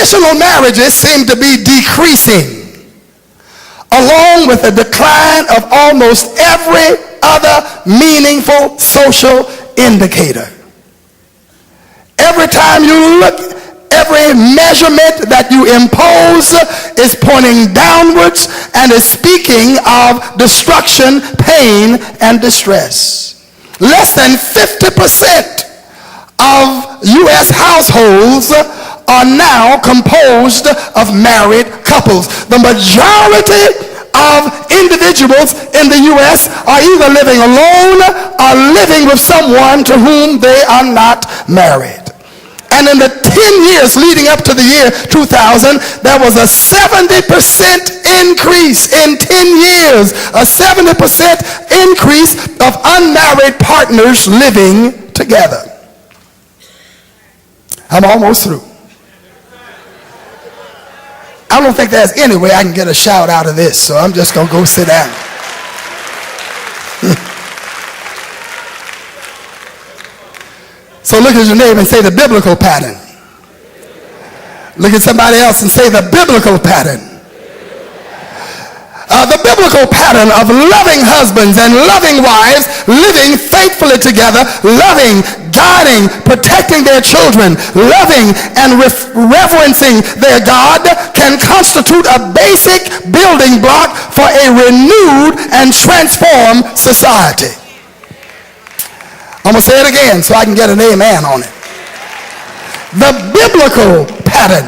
traditional marriages seem to be decreasing, along with the decline of almost every other meaningful social indicator. Every time you look, every measurement that you impose is pointing downwards and is speaking of destruction, pain, and distress. Less than 50% of U.S. households are now composed of married couples. The majority of individuals in the U.S. are either living alone or living with someone to whom they are not married. And in the 10 years leading up to the year 2000, there was a 70% increase in 10 years, a 70% increase of unmarried partners living together. I'm almost through. I don't think there's any way I can get a shout out of this, so I'm just going to go sit down. So look at your neighbor and say the biblical pattern. Look at somebody else and say the biblical pattern. The biblical pattern of loving husbands and loving wives, living faithfully together, loving, guiding, protecting their children, loving and reverencing their God can constitute a basic building block for a renewed and transformed society. I'm going to say it again so I can get an amen on it. The biblical pattern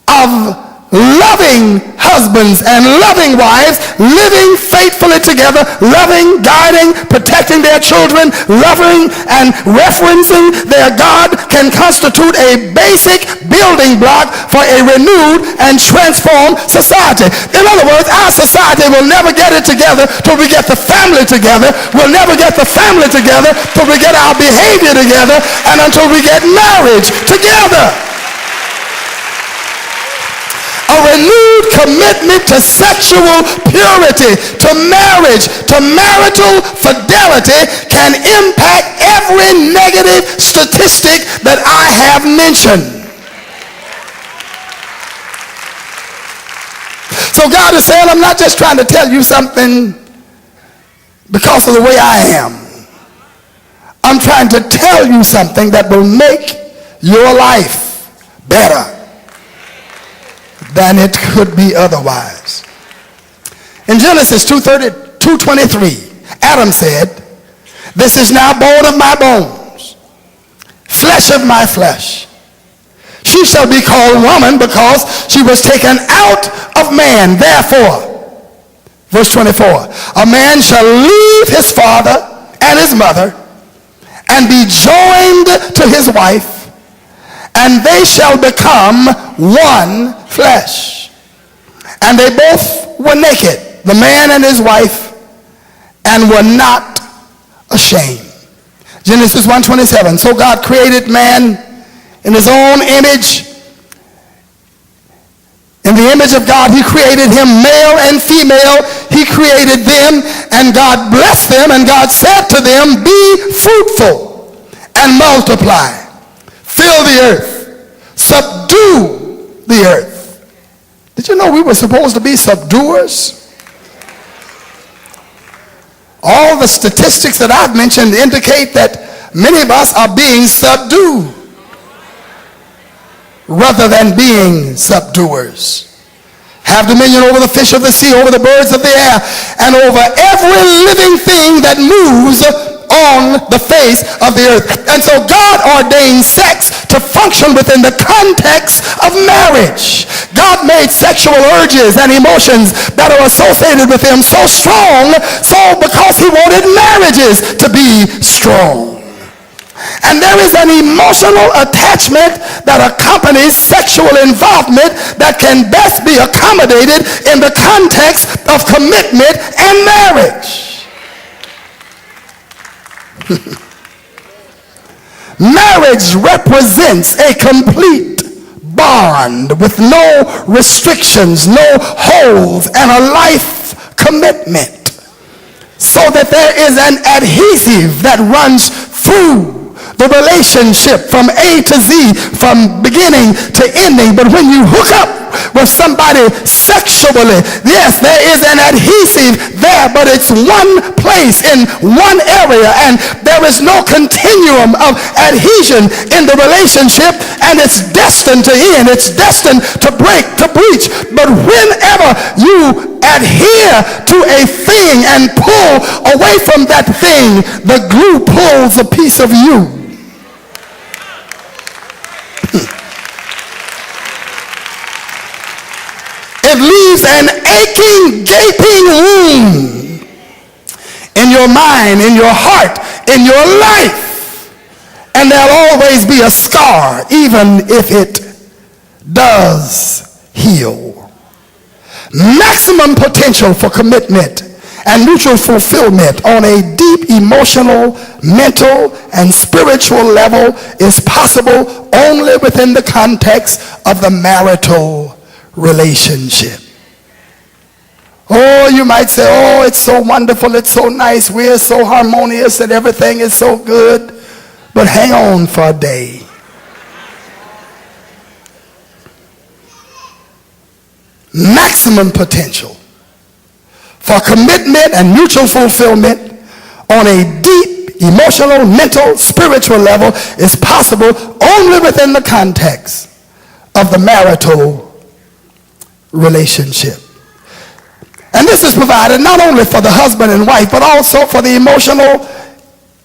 of loving husbands and loving wives, living faithfully together, loving, guiding, protecting their children, loving and referencing their God can constitute a basic building block for a renewed and transformed society. In other words, our society will never get it together till we get the family together. We'll never get the family together till we get our behavior together and until we get marriage together. A renewed commitment to sexual purity, to marriage, to marital fidelity can impact every negative statistic that I have mentioned. So God is saying, I'm not just trying to tell you something because of the way I am. I'm trying to tell you something that will make your life better than it could be otherwise. In Genesis 2:23, Adam said, "This is now bone of my bones, flesh of my flesh. She shall be called woman because she was taken out of man. Therefore," verse 24, "a man shall leave his father and his mother and be joined to his wife, and they shall become one flesh. And they both were naked, the man and his wife, and were not ashamed." Genesis 1:27, "So God created man in his own image. In the image of God he created him, male and female he created them, and God blessed them, and God said to them, be fruitful and multiply, fill the earth, subdue the earth." Did you know we were supposed to be subduers? All the statistics that I've mentioned indicate that many of us are being subdued rather than being subduers. "Have dominion over the fish of the sea, over the birds of the air, and over every living thing that moves on the face of the earth." And so God ordained sex to function within the context of marriage. God made sexual urges and emotions that are associated with him so strong, so because he wanted marriages to be strong. And there is an emotional attachment that accompanies sexual involvement that can best be accommodated in the context of commitment and marriage. Marriage represents a complete bond with no restrictions, no holds, and a life commitment, so that there is an adhesive that runs through the relationship from A to Z, from beginning to ending. But when you hook up with somebody sexually, yes, there is an adhesive there, but it's one place in one area, and there is no continuum of adhesion in the relationship, and it's destined to end. It's destined to break, to breach. But whenever you adhere to a thing and pull away from that thing, the glue pulls a piece of you. It leaves an aching, gaping wound in your mind, in your heart, in your life. And there'll always be a scar, even if it does heal. Maximum potential for commitment and mutual fulfillment on a deep emotional, mental, and spiritual level is possible only within the context of the marital relationship. Oh, you might say, oh, it's so wonderful, it's so nice, we're so harmonious and everything is so good. But hang on for a day. Maximum potential for commitment and mutual fulfillment on a deep emotional, mental, spiritual level is possible only within the context of the marital relationship. And this is provided not only for the husband and wife, but also for the emotional,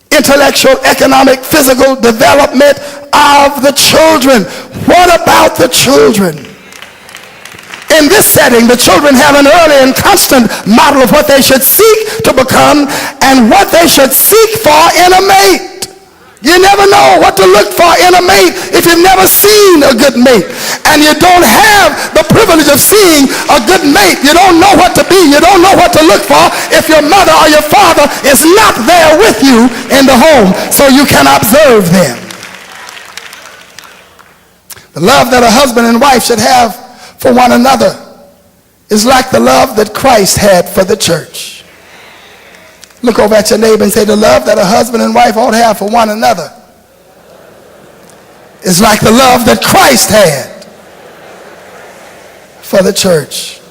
intellectual, economic, physical development of the children. What about the children? In this setting, the children have an early and constant model of what they should seek to become and what they should seek for in a mate. You never know what to look for in a mate if you've never seen a good mate. And you don't have the privilege of seeing a good mate. You don't know what to be. You don't know what to look for if your mother or your father is not there with you in the home so you can observe them. The love that a husband and wife should have for one another is like the love that Christ had for the church. Look over at your neighbor and say, the love that a husband and wife ought to have for one another is like the love that Christ had for the church.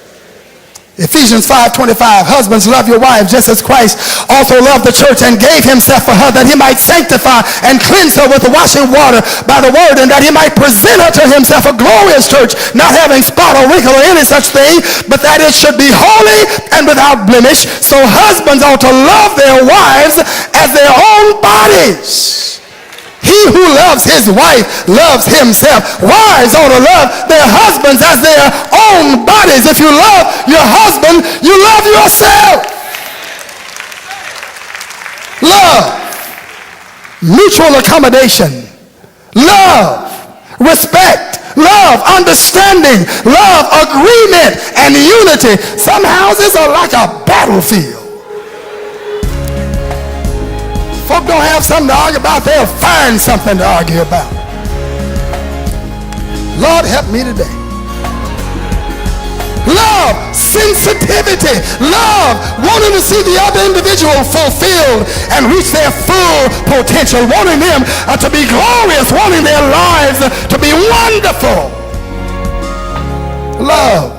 Ephesians 5:25, husbands, love your wives just as Christ also loved the church and gave himself for her, that he might sanctify and cleanse her with the washing water by the word, and that he might present her to himself a glorious church, not having spot or wrinkle or any such thing, but that it should be holy and without blemish. So husbands ought to love their wives as their own bodies. He who loves his wife loves himself. Wives ought to love their husbands as their own bodies. If you love your husband, you love yourself. Love, mutual accommodation, love, respect, love, understanding, love, agreement, and unity. Some houses are like a battlefield. Folk don't have something to argue about, they'll find something to argue about. Lord, help me today. Love, sensitivity, love, wanting to see the other individual fulfilled and reach their full potential, wanting them to be glorious, wanting their lives to be wonderful. Love.